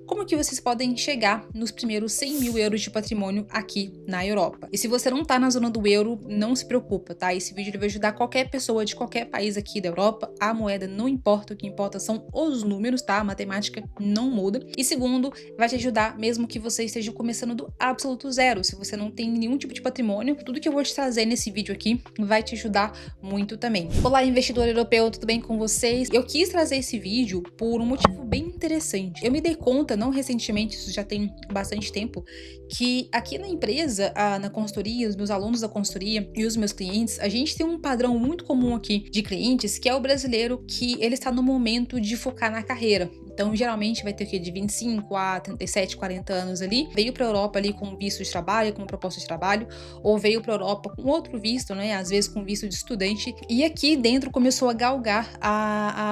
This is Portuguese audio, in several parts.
como que vocês podem chegar nos primeiros 100 mil euros de patrimônio aqui na Europa. E se você não tá na zona do euro, não se preocupa, tá? Esse vídeo vai ajudar qualquer pessoa de qualquer país aqui da Europa. A moeda não importa, o que importa são os números, tá? A matemática não muda. E segundo, vai te ajudar mesmo que você esteja começando do absoluto zero. Se você não tem nenhum tipo de patrimônio, tudo que eu vou te trazer nesse vídeo aqui vai te ajudar muito também. Olá, investidor europeu, tudo bem com vocês? Eu quis trazer esse vídeo por um motivo bem interessante. Eu me dei conta, não recentemente, isso já tem bastante tempo, que aqui na empresa, na consultoria, os meus alunos da consultoria e os meus clientes, a gente tem um padrão muito comum aqui de clientes, que é o brasileiro que ele está no momento de focar na carreira. Então, geralmente vai ter o quê? De 25 a 37, 40 anos ali. Veio para a Europa ali com visto de trabalho, com uma proposta de trabalho, ou veio para a Europa com outro visto, né? Às vezes com visto de estudante. E aqui dentro começou a galgar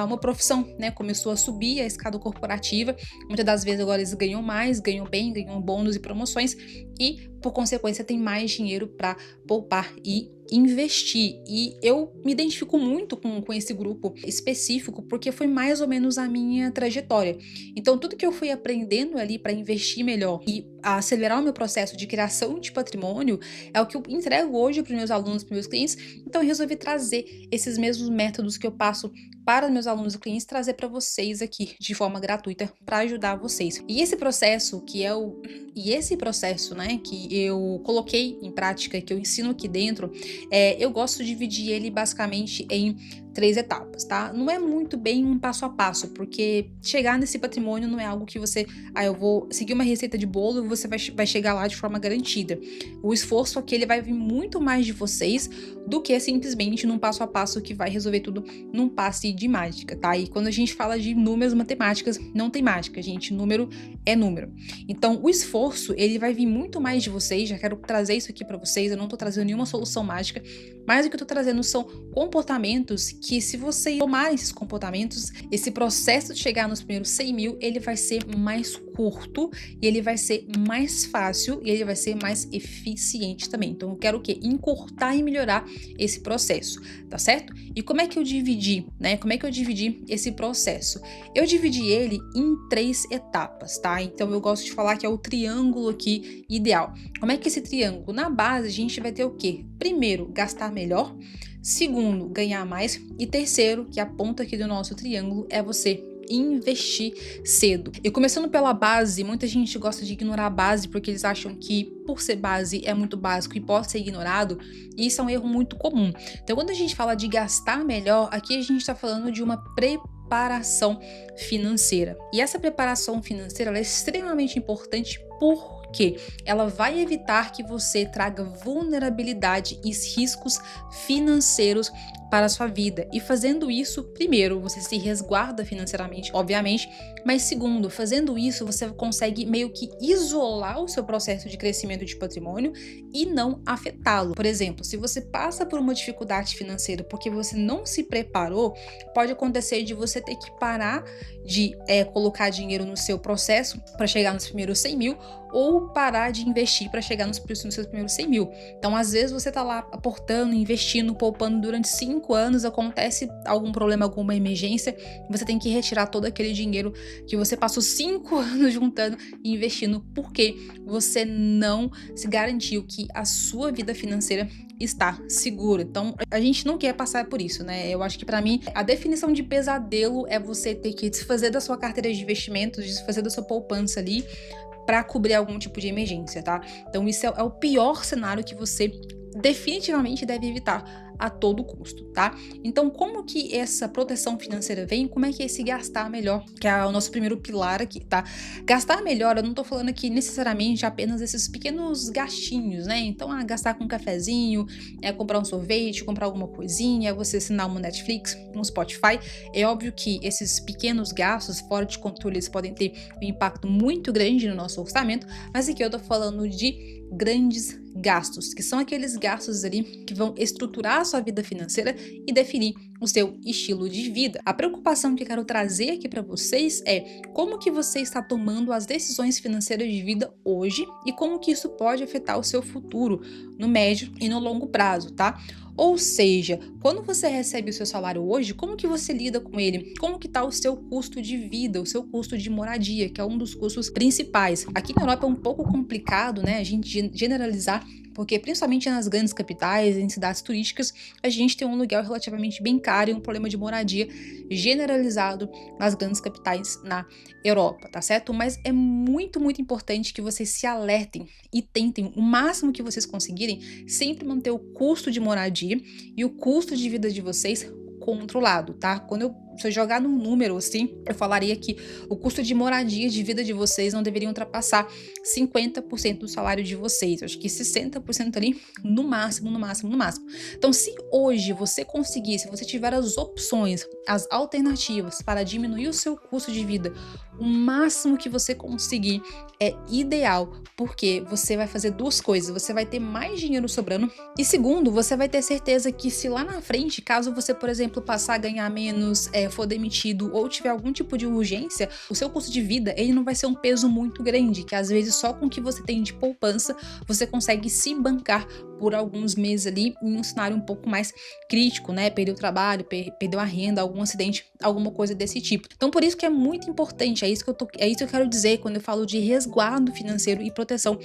uma profissão, né? Começou a subir a escada corporativa. Muitas das vezes agora eles ganham mais, ganham bem, ganham bônus e promoções. E, por consequência, tem mais dinheiro para poupar e investir. E eu me identifico muito com esse grupo específico porque foi mais ou menos a minha trajetória. Então tudo que eu fui aprendendo ali para investir melhor e acelerar o meu processo de criação de patrimônio é o que eu entrego hoje para os meus alunos, para os meus clientes. Então eu resolvi trazer esses mesmos métodos que eu passo para meus alunos e clientes, trazer para vocês aqui de forma gratuita para ajudar vocês. E esse processo né, que eu coloquei em prática, que eu ensino aqui dentro, eu gosto de dividir ele basicamente em 3 etapas, tá? Não é muito bem um passo a passo, porque chegar nesse patrimônio não é algo que você, eu vou seguir uma receita de bolo e você vai chegar lá de forma garantida. O esforço aqui, ele vai vir muito mais de vocês do que simplesmente num passo a passo que vai resolver tudo num passe de mágica, tá? E quando a gente fala de números matemáticas, não tem mágica, gente, número é número. Então, o esforço, ele vai vir muito mais de vocês, já quero trazer isso aqui pra vocês, eu não tô trazendo nenhuma solução mágica, mas o que eu tô trazendo são comportamentos que, se você tomar esses comportamentos, esse processo de chegar nos primeiros 100 mil, ele vai ser mais curto, e ele vai ser mais fácil, e ele vai ser mais eficiente também. Então eu quero o quê? Encurtar e melhorar esse processo, tá certo? E como é que eu dividi, né? Como é que eu dividi esse processo? Eu dividi ele em 3 etapas, tá? Então eu gosto de falar que é o triângulo aqui ideal. Como é que esse triângulo? Na base, a gente vai ter o quê? Primeiro, gastar melhor. Segundo, ganhar mais. E terceiro, que a ponta aqui do nosso triângulo, é você investir cedo. E começando pela base, muita gente gosta de ignorar a base porque eles acham que, por ser base, é muito básico e pode ser ignorado, e isso é um erro muito comum. Então, quando a gente fala de gastar melhor, aqui a gente está falando de uma preparação financeira. E essa preparação financeira, ela é extremamente importante porque ela vai evitar que você traga vulnerabilidade e riscos financeiros para a sua vida. E fazendo isso, primeiro, você se resguarda financeiramente, obviamente, mas segundo, fazendo isso, você consegue meio que isolar o seu processo de crescimento de patrimônio e não afetá-lo. Por exemplo, se você passa por uma dificuldade financeira porque você não se preparou, pode acontecer de você ter que parar de colocar dinheiro no seu processo para chegar nos primeiros 100 mil, ou parar de investir para chegar nos seus primeiros 100 mil. Então, às vezes, você tá lá aportando, investindo, poupando durante 5 anos, acontece algum problema, alguma emergência, você tem que retirar todo aquele dinheiro que você passou 5 anos juntando e investindo, porque você não se garantiu que a sua vida financeira está segura. Então, a gente não quer passar por isso, né? Eu acho que pra mim, a definição de pesadelo é você ter que desfazer da sua carteira de investimentos, desfazer da sua poupança ali, para cobrir algum tipo de emergência, tá? Então isso é o pior cenário que você definitivamente deve evitar a todo custo, tá? Então, como que essa proteção financeira vem? Como é que é esse gastar melhor, que é o nosso primeiro pilar aqui, tá? Gastar melhor, eu não tô falando aqui necessariamente apenas esses pequenos gastinhos, né? Então, gastar com um cafezinho, comprar um sorvete, comprar alguma coisinha, você assinar uma Netflix, um Spotify. É óbvio que esses pequenos gastos fora de controle, eles podem ter um impacto muito grande no nosso orçamento, mas aqui eu tô falando de grandes gastos, que são aqueles gastos ali que vão estruturar a sua vida financeira e definir o seu estilo de vida. A preocupação que eu quero trazer aqui para vocês é como que você está tomando as decisões financeiras de vida hoje e como que isso pode afetar o seu futuro no médio e no longo prazo, tá? Ou seja, quando você recebe o seu salário hoje, como que você lida com ele? Como que tá o seu custo de vida, o seu custo de moradia, que é um dos custos principais. Aqui na Europa é um pouco complicado, né, a gente generalizar, porque principalmente nas grandes capitais, em cidades turísticas, a gente tem um aluguel relativamente bem caro e um problema de moradia generalizado nas grandes capitais na Europa, tá certo? Mas é muito, muito importante que vocês se alertem e tentem o máximo que vocês conseguirem sempre manter o custo de moradia e o custo de vida de vocês controlado, tá? Se eu jogar num número assim, eu falaria que o custo de moradia de vida de vocês não deveria ultrapassar 50% do salário de vocês. Eu acho que 60% ali, no máximo, no máximo, no máximo. Então, se hoje você conseguir, se você tiver as opções, as alternativas para diminuir o seu custo de vida, o máximo que você conseguir é ideal, porque você vai fazer duas coisas: você vai ter mais dinheiro sobrando, e segundo, você vai ter certeza que se lá na frente, caso você, por exemplo, passar a ganhar menos, for demitido ou tiver algum tipo de urgência, o seu custo de vida, ele não vai ser um peso muito grande, que às vezes só com o que você tem de poupança, você consegue se bancar por alguns meses ali em um cenário um pouco mais crítico, né? Perdeu o trabalho, perdeu a renda, algum acidente, alguma coisa desse tipo. Então, por isso que é muito importante, é isso que eu quero dizer quando eu falo de resguardo financeiro e proteção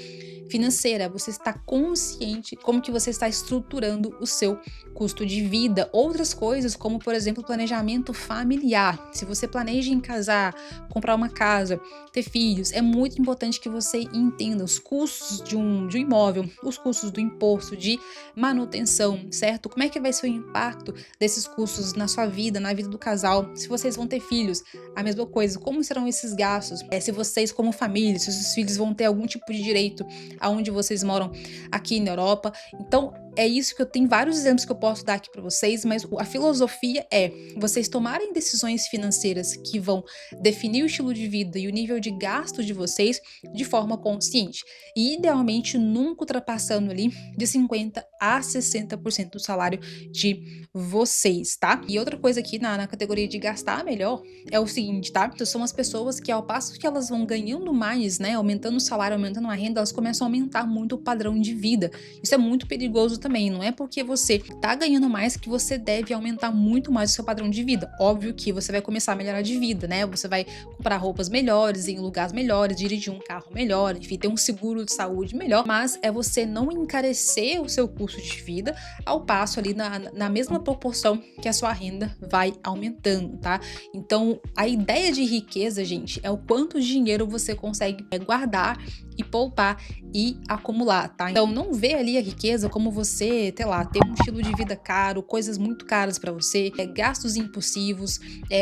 financeira. Você está consciente como que você está estruturando o seu custo de vida. Outras coisas, como por exemplo, planejamento familiar. Se você planeja em casar, comprar uma casa, ter filhos, é muito importante que você entenda os custos de um imóvel, os custos do imposto, de manutenção, certo? Como é que vai ser o impacto desses custos na sua vida, na vida do casal? Se vocês vão ter filhos, a mesma coisa. Como serão esses gastos? Se vocês, como família, se os filhos vão ter algum tipo de direito aonde vocês moram aqui na Europa. Então, é isso que eu tenho vários exemplos que eu posso dar aqui para vocês, mas a filosofia é vocês tomarem decisões financeiras que vão definir o estilo de vida e o nível de gasto de vocês de forma consciente. E idealmente nunca ultrapassando ali de 50 a 60% do salário de vocês, tá? E outra coisa aqui na categoria de gastar melhor é o seguinte, tá? Então, são as pessoas que ao passo que elas vão ganhando mais, né, aumentando o salário, aumentando a renda, elas começam a aumentar muito o padrão de vida. Isso é muito perigoso também. Não é porque você tá ganhando mais que você deve aumentar muito mais o seu padrão de vida. Óbvio que você vai começar a melhorar de vida, né? Você vai comprar roupas melhores, em lugares melhores, dirigir um carro melhor, enfim, ter um seguro de saúde melhor, mas é você não encarecer o seu custo de vida ao passo ali na mesma proporção que a sua renda vai aumentando, tá? Então, a ideia de riqueza, gente, é o quanto dinheiro você consegue guardar e poupar e acumular, tá? Então, não vê ali a riqueza como você, sei lá, ter um estilo de vida caro, coisas muito caras para você, gastos impulsivos,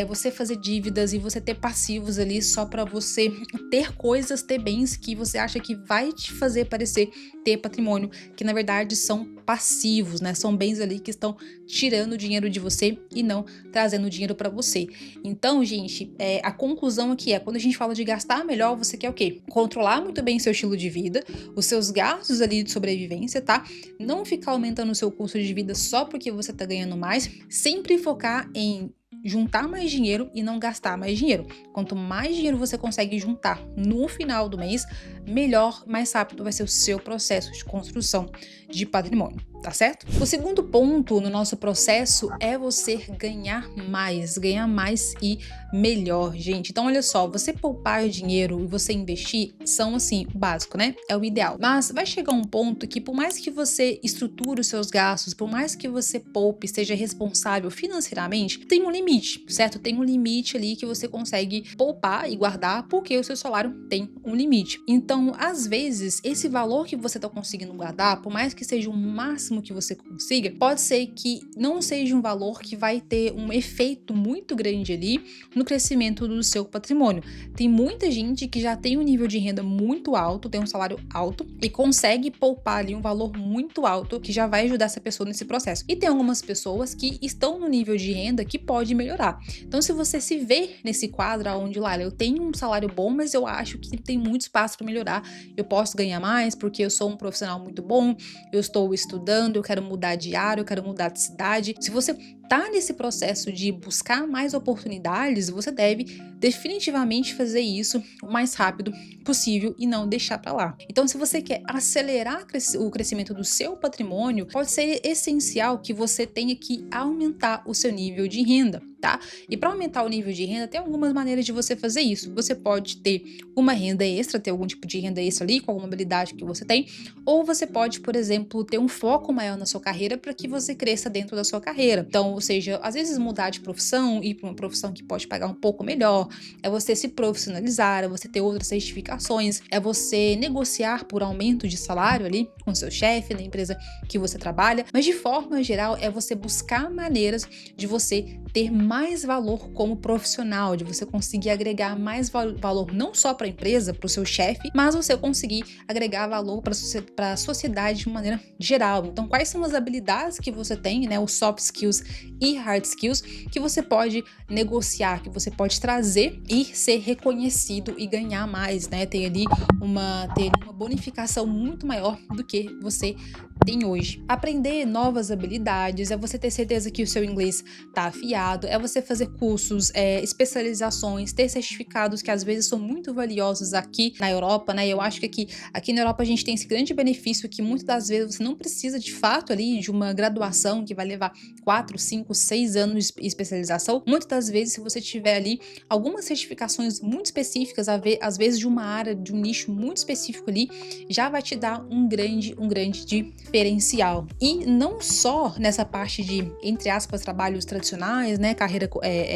você fazer dívidas e você ter passivos ali só para você ter coisas, ter bens que você acha que vai te fazer parecer ter patrimônio, que na verdade são passivos, né? São bens ali que estão tirando dinheiro de você e não trazendo dinheiro para você. Então, gente, a conclusão aqui é, quando a gente fala de gastar melhor, você quer o quê? Controlar muito bem seu estilo de vida, os seus gastos ali de sobrevivência, tá? Não ficar aumentando o seu custo de vida só porque você tá ganhando mais, sempre focar em juntar mais dinheiro e não gastar mais dinheiro. Quanto mais dinheiro você consegue juntar no final do mês, melhor, mais rápido vai ser o seu processo de construção de patrimônio, tá certo? O segundo ponto no nosso processo é você ganhar mais e melhor, gente. Então, olha só, você poupar dinheiro e você investir são, assim, o básico, né? É o ideal. Mas vai chegar um ponto que, por mais que você estruture os seus gastos, por mais que você poupe, seja responsável financeiramente, tem um limite, certo? Tem um limite ali que você consegue poupar e guardar, porque o seu salário tem um limite. Então, às vezes, esse valor que você tá conseguindo guardar, por mais que seja o máximo que você consiga, pode ser que não seja um valor que vai ter um efeito muito grande ali no crescimento do seu patrimônio. Tem muita gente que já tem um nível de renda muito alto, tem um salário alto e consegue poupar ali um valor muito alto que já vai ajudar essa pessoa nesse processo. E tem algumas pessoas que estão no nível de renda que pode melhorar. Então, se você se vê nesse quadro onde lá eu tenho um salário bom, mas eu acho que tem muito espaço para melhorar, eu posso ganhar mais porque eu sou um profissional muito bom, eu estou estudando, eu quero mudar de área, eu quero mudar de cidade. Se você tá nesse processo de buscar mais oportunidades, você deve definitivamente fazer isso o mais rápido possível e não deixar para lá. Então, se você quer acelerar o crescimento do seu patrimônio, pode ser essencial que você tenha que aumentar o seu nível de renda, tá? E para aumentar o nível de renda, tem algumas maneiras de você fazer isso. Você pode ter uma renda extra, ter algum tipo de renda extra ali, com alguma habilidade que você tem, ou você pode, por exemplo, ter um foco maior na sua carreira para que você cresça dentro da sua carreira. Então, ou seja, às vezes mudar de profissão, ir para uma profissão que pode pagar um pouco melhor, é você se profissionalizar, é você ter outras certificações, é você negociar por aumento de salário ali com seu chefe na empresa que você trabalha, mas de forma geral é você buscar maneiras de você ter mais valor como profissional, de você conseguir agregar mais valor não só para a empresa, para o seu chefe, mas você conseguir agregar valor para a sociedade de maneira geral. Então, quais são as habilidades que você tem, né, os soft skills e hard skills que você pode negociar, que você pode trazer e ser reconhecido e ganhar mais, né? Ter ali uma bonificação muito maior do que você tem hoje. Aprender novas habilidades, é você ter certeza que o seu inglês tá afiado, é você fazer cursos, especializações, ter certificados que às vezes são muito valiosos aqui na Europa, né? Eu acho que aqui na Europa a gente tem esse grande benefício que muitas das vezes você não precisa de fato ali de uma graduação que vai levar 4, 5, 6 anos de especialização. Muitas das vezes, se você tiver ali algumas certificações muito específicas, às vezes de uma área, de um nicho muito específico ali, já vai te dar um grande diferencial. E não só nessa parte de, entre aspas, trabalhos tradicionais, né,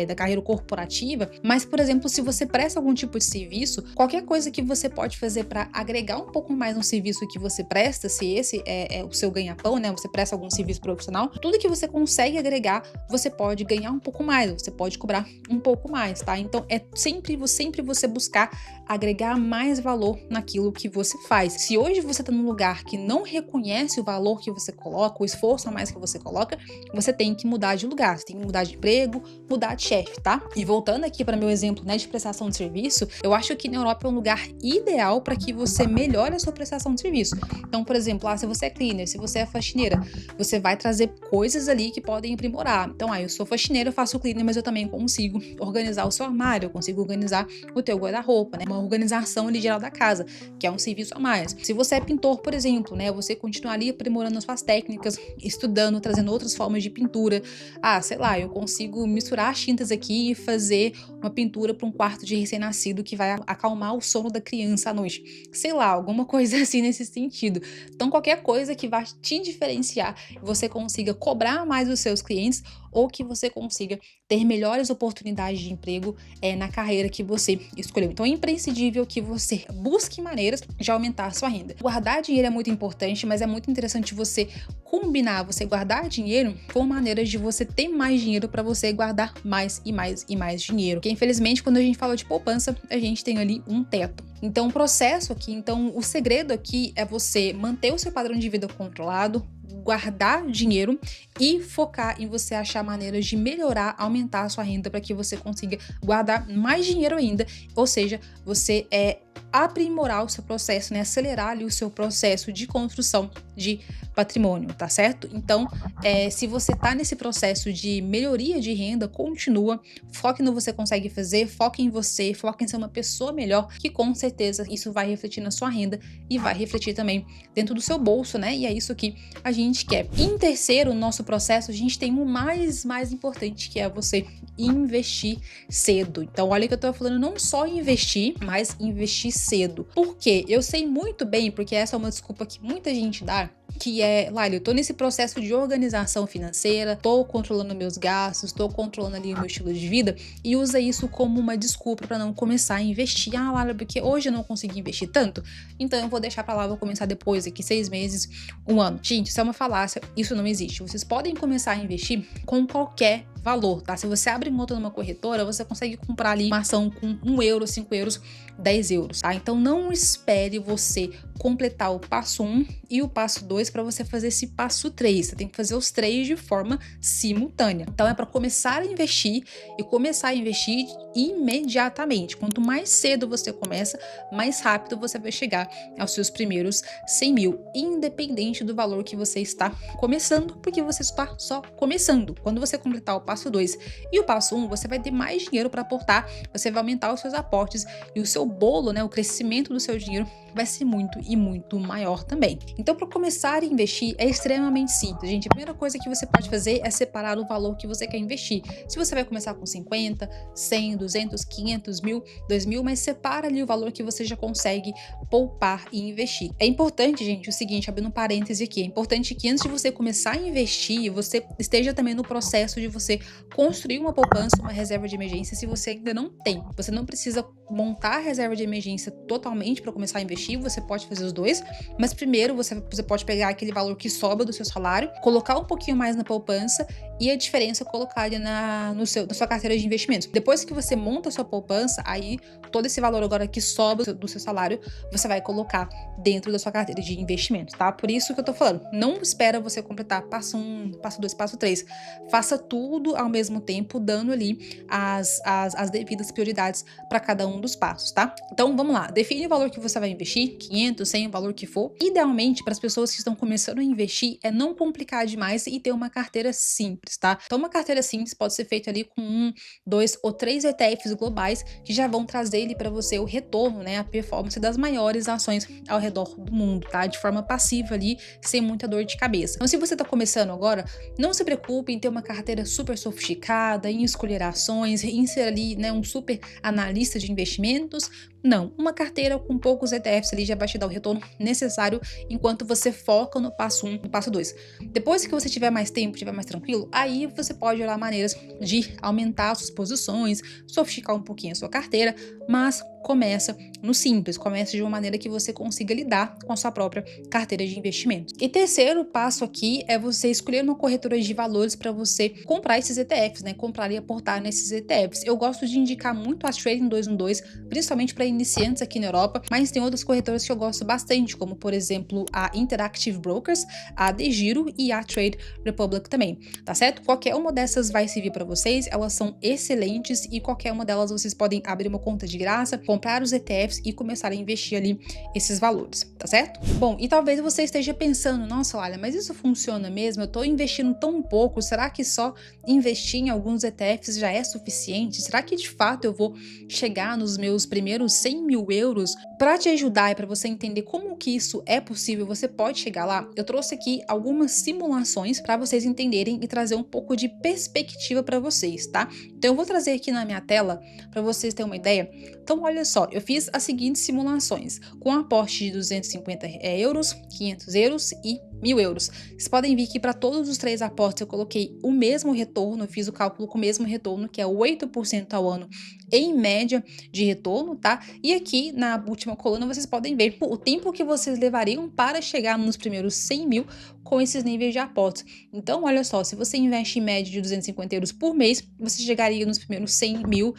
da carreira corporativa, mas, por exemplo, se você presta algum tipo de serviço, qualquer coisa que você pode fazer para agregar um pouco mais no serviço que você presta, se esse é o seu ganha-pão, né, você presta algum serviço profissional, tudo que você consegue agregar, você pode ganhar um pouco mais, você pode cobrar um pouco mais, tá? Então, é sempre você buscar agregar mais valor naquilo que você faz. Se hoje você está num lugar que não reconhece o valor que você coloca, o esforço a mais que você coloca, você tem que mudar de lugar, você tem que mudar de emprego, mudar de chefe, tá? E voltando aqui para meu exemplo, né, de prestação de serviço, eu acho que na Europa é um lugar ideal para que você melhore a sua prestação de serviço. Então, por exemplo, se você é cleaner, se você é faxineira, você vai trazer coisas ali que podem aprimorar. Então, eu sou faxineira, eu faço cleaner, mas eu também consigo organizar o seu armário, eu consigo organizar o teu guarda-roupa, né? Uma organização ali geral da casa, que é um serviço a mais. Se você é pintor, por exemplo, né, você continua ali aprimorando as suas técnicas, estudando, trazendo outras formas de pintura. Sei lá, eu consigo misturar as tintas aqui e fazer uma pintura para um quarto de recém-nascido que vai acalmar o sono da criança à noite. Sei lá, alguma coisa assim nesse sentido. Então, qualquer coisa que vai te diferenciar, você consiga cobrar mais dos seus clientes ou que você consiga ter melhores oportunidades de emprego na carreira que você escolheu. Então, é imprescindível que você busque maneiras de aumentar a sua renda. Guardar dinheiro é muito importante, mas é muito interessante você combinar, você guardar dinheiro com maneiras de você ter mais dinheiro para você guardar mais e mais e mais dinheiro. Porque, infelizmente, quando a gente fala de poupança, a gente tem ali um teto. Então, o segredo aqui é você manter o seu padrão de vida controlado, guardar dinheiro e focar em você achar maneiras de melhorar, aumentar a sua renda para que você consiga guardar mais dinheiro ainda, ou seja, você aprimorar o seu processo, né? Acelerar ali o seu processo de construção de patrimônio, tá certo? Então, se você tá nesse processo de melhoria de renda, continua, foque no que você consegue fazer, foque em você, foque em ser uma pessoa melhor, que com certeza isso vai refletir na sua renda e vai refletir também dentro do seu bolso, né? E é isso que a gente quer. Em terceiro, no nosso processo, a gente tem o mais importante, que é você investir cedo. Então, olha que eu tô falando não só investir, mas investir cedo. Por quê? Eu sei muito bem, porque essa é uma desculpa que muita gente dá, que é, Laila, eu tô nesse processo de organização financeira, tô controlando meus gastos, tô controlando ali o meu estilo de vida, e usa isso como uma desculpa para não começar a investir. Laila, porque hoje eu não consegui investir tanto, então eu vou deixar pra lá, vou começar depois, aqui 6 meses, 1 ano. Gente, isso é uma falácia, isso não existe. Vocês podem começar a investir com qualquer valor, tá? Se você abre conta numa corretora, você consegue comprar ali uma ação com 1 euro, 5 euros, 10 euros, tá? Então não espere você completar o passo 1 e o passo 2 2 para você fazer esse passo 3. Você tem que fazer os 3 de forma simultânea. Então é para começar a investir e começar a investir imediatamente. Quanto mais cedo você começa, mais rápido você vai chegar aos seus primeiros 100 mil, independente do valor que você está começando, porque você está só começando. Quando você completar o passo 2 e o passo 1, você vai ter mais dinheiro para aportar, você vai aumentar os seus aportes e o seu bolo, né, o crescimento do seu dinheiro vai ser muito e muito maior também. Então, para começar a investir é extremamente simples, gente. A primeira coisa que você pode fazer é separar o valor que você quer investir. Se você vai começar com 50, 100, 200, 500 mil, 2 mil, mas separa ali o valor que você já consegue poupar e investir. É importante, gente, o seguinte, abrindo um parêntese aqui, é importante que antes de você começar a investir, você esteja também no processo de você construir uma poupança, uma reserva de emergência, se você ainda não tem. Você não precisa montar a reserva de emergência totalmente para começar a investir, você pode fazer os dois, mas primeiro você pode pegar aquele valor que sobra do seu salário, colocar um pouquinho mais na poupança e a diferença colocar ali na sua carteira de investimentos. Depois que você monta a sua poupança, aí todo esse valor agora que sobra do seu salário, você vai colocar dentro da sua carteira de investimentos, tá? Por isso que eu tô falando, não espera você completar passo 1, passo 2, passo 3. Faça tudo ao mesmo tempo, dando ali as devidas prioridades para cada um dos passos, tá? Então vamos lá, define o valor que você vai investir, 500, 100, o valor que for. Idealmente, para as pessoas que estão começando a investir, é não complicar demais e ter uma carteira simples, tá? Então, uma carteira simples pode ser feita ali com 1, 2 ou 3 ETFs globais que já vão trazer ali para você o retorno, né? A performance das maiores ações ao redor do mundo, tá? De forma passiva ali, sem muita dor de cabeça. Então, se você está começando agora, não se preocupe em ter uma carteira super sofisticada, em escolher ações, em ser ali, né, um super analista de investimentos. Não, uma carteira com poucos ETFs ali já vai te dar o retorno necessário enquanto você foca no passo 1, no passo 2. Depois que você tiver mais tempo, tiver mais tranquilo, aí você pode olhar maneiras de aumentar suas posições, sofisticar um pouquinho a sua carteira, mas começa no simples, começa de uma maneira que você consiga lidar com a sua própria carteira de investimentos. E terceiro passo aqui é você escolher uma corretora de valores para você comprar esses ETFs, né? Comprar e aportar nesses ETFs. Eu gosto de indicar muito a Trading 212, principalmente para iniciantes aqui na Europa, mas tem outras corretoras que eu gosto bastante, como por exemplo a Interactive Brokers, a DeGiro e a Trade Republic também, tá certo? Qualquer uma dessas vai servir para vocês, elas são excelentes e qualquer uma delas vocês podem abrir uma conta de graça, comprar os ETFs e começar a investir ali esses valores, tá certo? Bom, e talvez você esteja pensando, nossa, olha, mas isso funciona mesmo? Eu tô investindo tão pouco, será que só investir em alguns ETFs já é suficiente? Será que de fato eu vou chegar nos meus primeiros 100 mil euros? Para te ajudar e para você entender como que isso é possível, você pode chegar lá, eu trouxe aqui algumas simulações para vocês entenderem e trazer um pouco de perspectiva para vocês, tá? Então eu vou trazer aqui na minha tela para vocês terem uma ideia. Então olha só, eu fiz as seguintes simulações, com um aporte de 250 euros, 500 euros e 1.000 euros. Vocês podem ver que para todos os 3 aportes eu coloquei o mesmo retorno, eu fiz o cálculo com o mesmo retorno, que é 8% ao ano em média de retorno, tá? E aqui na última coluna vocês podem ver o tempo que vocês levariam para chegar nos primeiros 100 mil com esses níveis de aportes. Então, olha só, se você investe em média de 250 euros por mês, você chegaria nos primeiros 100 mil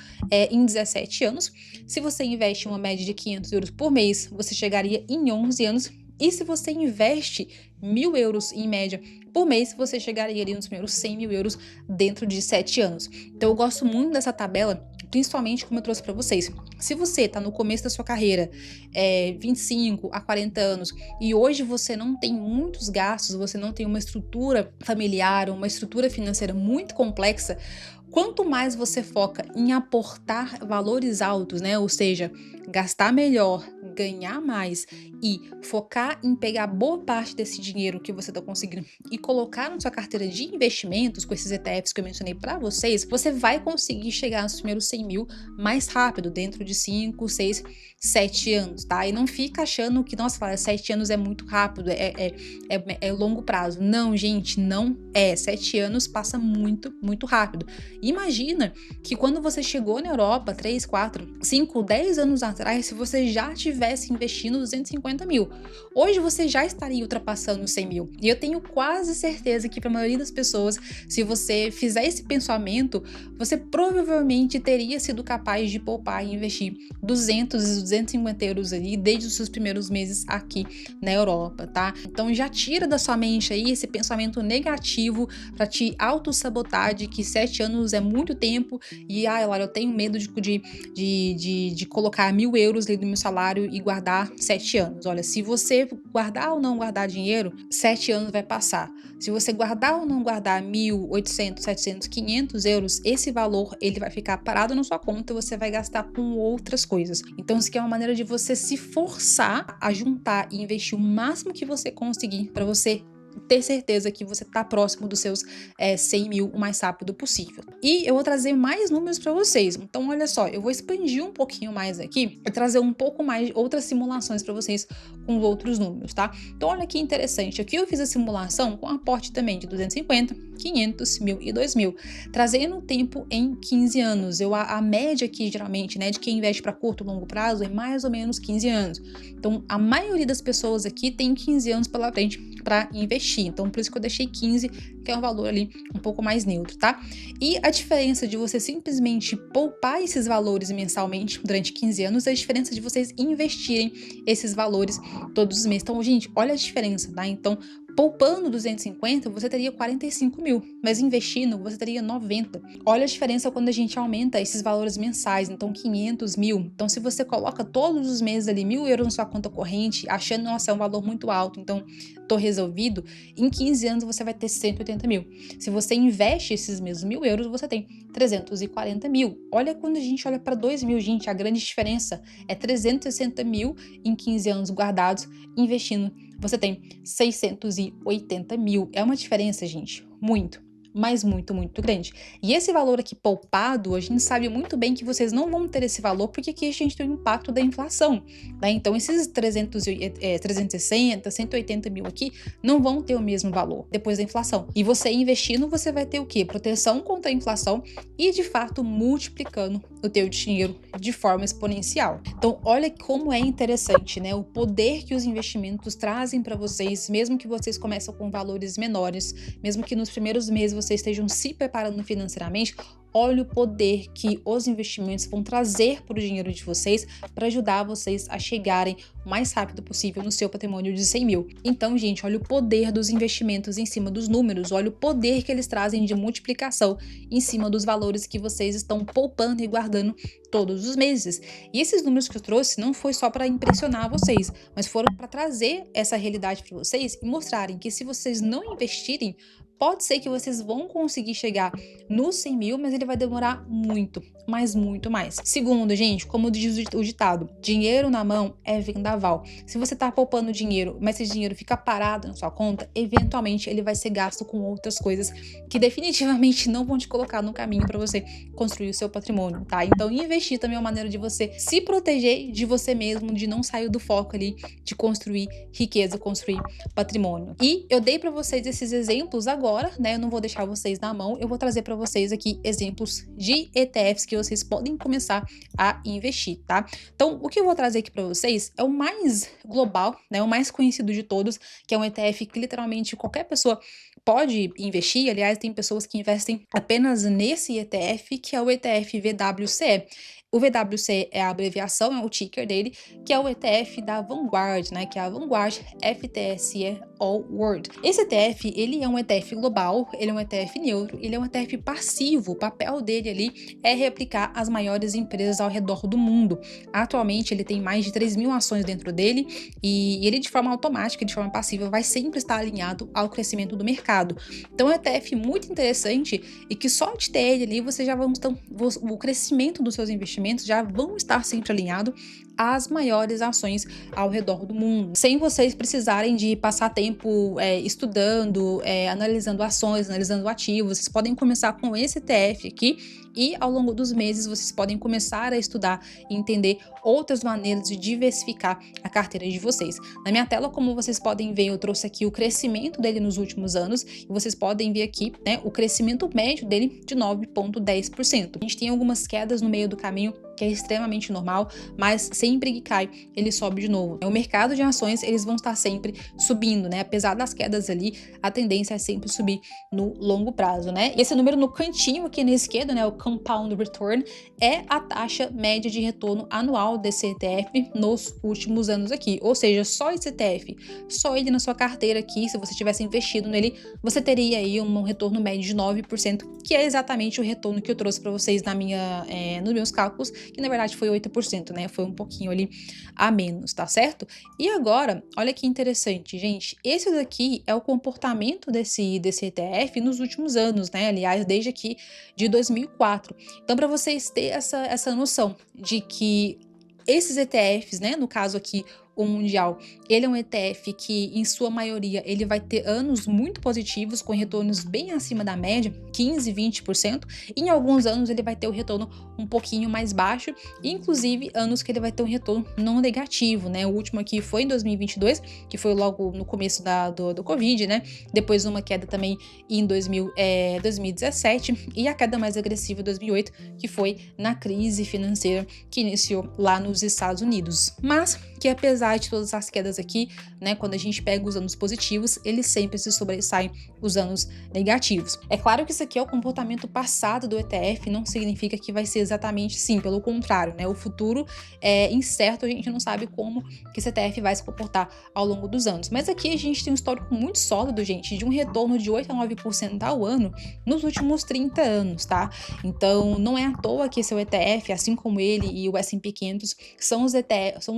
em 17 anos. Se você investe uma média de 500 euros por mês, você chegaria em 11 anos. E se você investe 1.000 euros em média por mês, você chegaria ali nos primeiros 100 mil euros dentro de 7 anos. Então eu gosto muito dessa tabela, principalmente como eu trouxe para vocês. Se você está no começo da sua carreira, 25 a 40 anos, e hoje você não tem muitos gastos, você não tem uma estrutura familiar, uma estrutura financeira muito complexa, quanto mais você foca em aportar valores altos, né? Ou seja, gastar melhor, ganhar mais e focar em pegar boa parte desse dinheiro que você está conseguindo e colocar na sua carteira de investimentos com esses ETFs que eu mencionei para vocês, você vai conseguir chegar nos primeiros 100 mil mais rápido, dentro de 5, 6, 7 anos, tá? E não fica achando que, nossa, 7 anos é muito rápido, é longo prazo. Não, gente, não é. 7 anos passa muito, muito rápido. Imagina que quando você chegou na Europa 3, 4, 5, 10 anos atrás, se você já tivesse investindo 250 mil, hoje você já estaria ultrapassando os 100 mil. E eu tenho quase certeza que para a maioria das pessoas, se você fizer esse pensamento, você provavelmente teria sido capaz de poupar e investir 200 e 250 euros ali desde os seus primeiros meses aqui na Europa, tá? Então já tira da sua mente aí esse pensamento negativo para te autossabotar de que 7 anos é muito tempo e, olha, eu tenho medo de colocar 1.000 euros ali no meu salário e guardar 7 anos. Olha, se você guardar ou não guardar dinheiro, 7 anos vai passar. Se você guardar ou não guardar 1.000, 800, 700, 500 euros, esse valor ele vai ficar parado na sua conta e você vai gastar com outras coisas. Então, isso aqui é uma maneira de você se forçar a juntar e investir o máximo que você conseguir para você ter certeza que você está próximo dos seus 100 mil o mais rápido possível. E eu vou trazer mais números para vocês. Então, olha só, eu vou expandir um pouquinho mais aqui e trazer um pouco mais de outras simulações para vocês com outros números, tá? Então, olha que interessante. Aqui eu fiz a simulação com aporte também de 250, 500, 1.000 e 2.000, trazendo o tempo em 15 anos. A média aqui, geralmente, né, de quem investe para curto e longo prazo é mais ou menos 15 anos. Então, a maioria das pessoas aqui tem 15 anos pela frente para investir. Então, por isso que eu deixei 15, que é um valor ali um pouco mais neutro, tá? E a diferença de você simplesmente poupar esses valores mensalmente durante 15 anos é a diferença de vocês investirem esses valores todos os meses. Então, gente, olha a diferença, tá? Então, poupando 250, você teria 45 mil, mas investindo, você teria 90. Olha a diferença quando a gente aumenta esses valores mensais, então 500 mil. Então, se você coloca todos os meses ali 1.000 euros na sua conta corrente, achando, nossa, é um valor muito alto, então tô resolvido, em 15 anos você vai ter 180 mil. Se você investe esses mesmos 1.000 euros, você tem 340 mil. Olha quando a gente olha para 2.000, gente, a grande diferença é 360 mil em 15 anos guardados, investindo você tem 680 mil. É uma diferença, gente, muito, mas muito, muito grande. E esse valor aqui poupado, a gente sabe muito bem que vocês não vão ter esse valor, porque aqui a gente tem o impacto da inflação, né? Então, esses 360, 180 mil aqui não vão ter o mesmo valor depois da inflação. E você investindo, você vai ter o quê? Proteção contra a inflação e, de fato, multiplicando o teu dinheiro de forma exponencial. Então, olha como é interessante, né? O poder que os investimentos trazem para vocês, mesmo que vocês começam com valores menores, mesmo que nos primeiros meses vocês estejam se preparando financeiramente, olha o poder que os investimentos vão trazer para o dinheiro de vocês para ajudar vocês a chegarem o mais rápido possível no seu patrimônio de 100 mil. Então, gente, olha o poder dos investimentos em cima dos números, olha o poder que eles trazem de multiplicação em cima dos valores que vocês estão poupando e guardando todos os meses. E esses números que eu trouxe não foi só para impressionar vocês, mas foram para trazer essa realidade para vocês e mostrarem que se vocês não investirem, pode ser que vocês vão conseguir chegar nos 100 mil, mas ele vai demorar muito, mas muito mais. Segundo, gente, como diz o ditado, dinheiro na mão é vendaval. Se você tá poupando dinheiro, mas esse dinheiro fica parado na sua conta, eventualmente ele vai ser gasto com outras coisas que definitivamente não vão te colocar no caminho para você construir o seu patrimônio, tá? Então, investir também é uma maneira de você se proteger de você mesmo, de não sair do foco ali de construir riqueza, construir patrimônio. E eu dei para vocês esses exemplos agora, né? Eu não vou deixar vocês na mão, eu vou trazer para vocês aqui exemplos de ETFs que vocês podem começar a investir, tá? Então, o que eu vou trazer aqui para vocês é o mais global, né? O mais conhecido de todos, que é um ETF que literalmente qualquer pessoa pode investir. Aliás, tem pessoas que investem apenas nesse ETF, que é o ETF VWCE. O VWC é a abreviação, é o ticker dele, que é o ETF da Vanguard, né? Que é a Vanguard FTSE All World. Esse ETF, ele é um ETF global, ele é um ETF neutro, ele é um ETF passivo. O papel dele ali é replicar as maiores empresas ao redor do mundo. Atualmente, ele tem mais de 3.000 ações dentro dele e ele, de forma automática, de forma passiva, vai sempre estar alinhado ao crescimento do mercado. Então, é um ETF muito interessante e que só de ter ele ali, você já o crescimento dos seus investimentos já vão estar sempre alinhados às maiores ações ao redor do mundo, sem vocês precisarem de passar tempo estudando, analisando ações, analisando ativos. Vocês podem começar com esse ETF aqui e ao longo dos meses vocês podem começar a estudar e entender outras maneiras de diversificar a carteira de vocês. Na minha tela, como vocês podem ver, eu trouxe aqui o crescimento dele nos últimos anos e vocês podem ver aqui, né, o crescimento médio dele de 9,10%. A gente tem algumas quedas no meio do caminho, que é extremamente normal, mas sempre que cai, ele sobe de novo. O mercado de ações, eles vão estar sempre subindo, né? Apesar das quedas ali, a tendência é sempre subir no longo prazo, né? E esse número no cantinho aqui na esquerda, né, o Compound Return, é a taxa média de retorno anual desse ETF nos últimos anos aqui. Ou seja, só esse ETF, só ele na sua carteira aqui, se você tivesse investido nele, você teria aí um retorno médio de 9%, que é exatamente o retorno que eu trouxe para vocês nos meus cálculos, que na verdade foi 8%, né? Foi um pouquinho ali a menos, tá certo? E agora, olha que interessante, gente. Esse daqui é o comportamento desse ETF nos últimos anos, né? Aliás, desde aqui de 2004. Então, para vocês terem essa noção de que esses ETFs, né? No caso aqui, o mundial, ele é um ETF que, em sua maioria, ele vai ter anos muito positivos, com retornos bem acima da média, 15, 20%, e em alguns anos ele vai ter o retorno um pouquinho mais baixo, inclusive anos que ele vai ter um retorno não negativo, né? O último aqui foi em 2022, que foi logo no começo do Covid, né? Depois uma queda também em 2017, e a queda mais agressiva em 2008, que foi na crise financeira que iniciou lá nos Estados Unidos. Mas que apesar de todas as quedas aqui, né, quando a gente pega os anos positivos, eles sempre se sobressaem os anos negativos. É claro que isso aqui é o comportamento passado do ETF, não significa que vai ser exatamente sim, pelo contrário, né, o futuro é incerto, a gente não sabe como que esse ETF vai se comportar ao longo dos anos. Mas aqui a gente tem um histórico muito sólido, gente, de um retorno de 8 a 9% ao ano nos últimos 30 anos, tá? Então, não é à toa que esse é o ETF, assim como ele e o S&P 500, são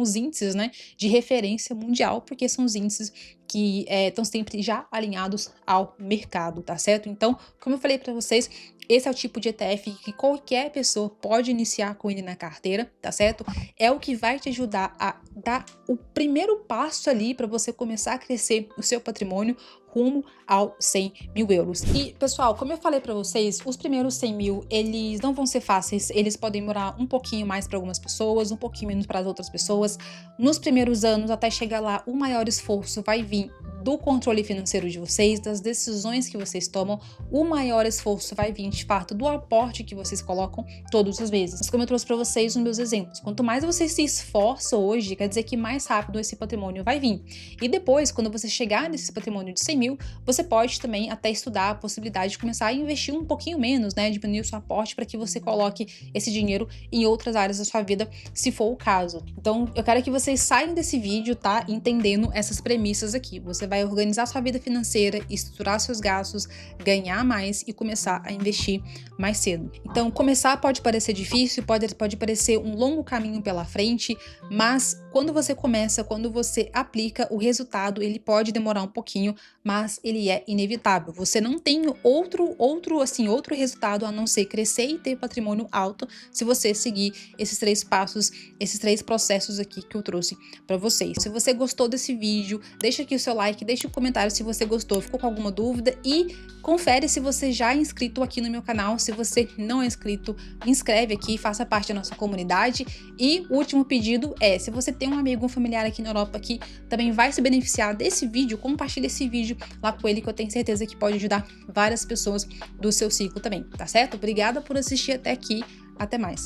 os índices, né, de referência mundial, porque são os índices que estão sempre já alinhados ao mercado, tá certo? Então, como eu falei para vocês, esse é o tipo de ETF que qualquer pessoa pode iniciar com ele na carteira, tá certo? É o que vai te ajudar a dar o primeiro passo ali para você começar a crescer o seu patrimônio rumo aos 100 mil euros. E, pessoal, como eu falei para vocês, os primeiros 100 mil, eles não vão ser fáceis, eles podem demorar um pouquinho mais para algumas pessoas, um pouquinho menos para as outras pessoas. Nos primeiros anos, até chegar lá, o maior esforço vai vir do controle financeiro de vocês, das decisões que vocês tomam, o maior esforço vai vir de fato do aporte que vocês colocam todos os meses. Mas como eu trouxe para vocês nos meus exemplos, quanto mais você se esforça hoje, quer dizer que mais rápido esse patrimônio vai vir. E depois, quando você chegar nesse patrimônio de 100 mil, você pode também até estudar a possibilidade de começar a investir um pouquinho menos, né, diminuir o seu aporte para que você coloque esse dinheiro em outras áreas da sua vida, se for o caso. Então, eu quero que vocês saiam desse vídeo, tá, entendendo essas premissas aqui. Você vai organizar sua vida financeira, estruturar seus gastos, ganhar mais e começar a investir mais cedo. Então, começar pode parecer difícil, pode parecer um longo caminho pela frente, mas quando você começa, quando você aplica, o resultado ele pode demorar um pouquinho, mas ele é inevitável. Você não tem outro resultado a não ser crescer e ter patrimônio alto se você seguir esses 3 passos, esses 3 processos aqui que eu trouxe para vocês. Se você gostou desse vídeo, deixa aqui o seu like, deixa um comentário se você gostou, ficou com alguma dúvida e confere se você já é inscrito aqui no meu canal. Se você não é inscrito, inscreve aqui, faça parte da nossa comunidade. E o último pedido é, se você tem um amigo, um familiar aqui na Europa que também vai se beneficiar desse vídeo, compartilhe esse vídeo lá com ele, que eu tenho certeza que pode ajudar várias pessoas do seu ciclo também, tá certo? Obrigada por assistir até aqui, até mais.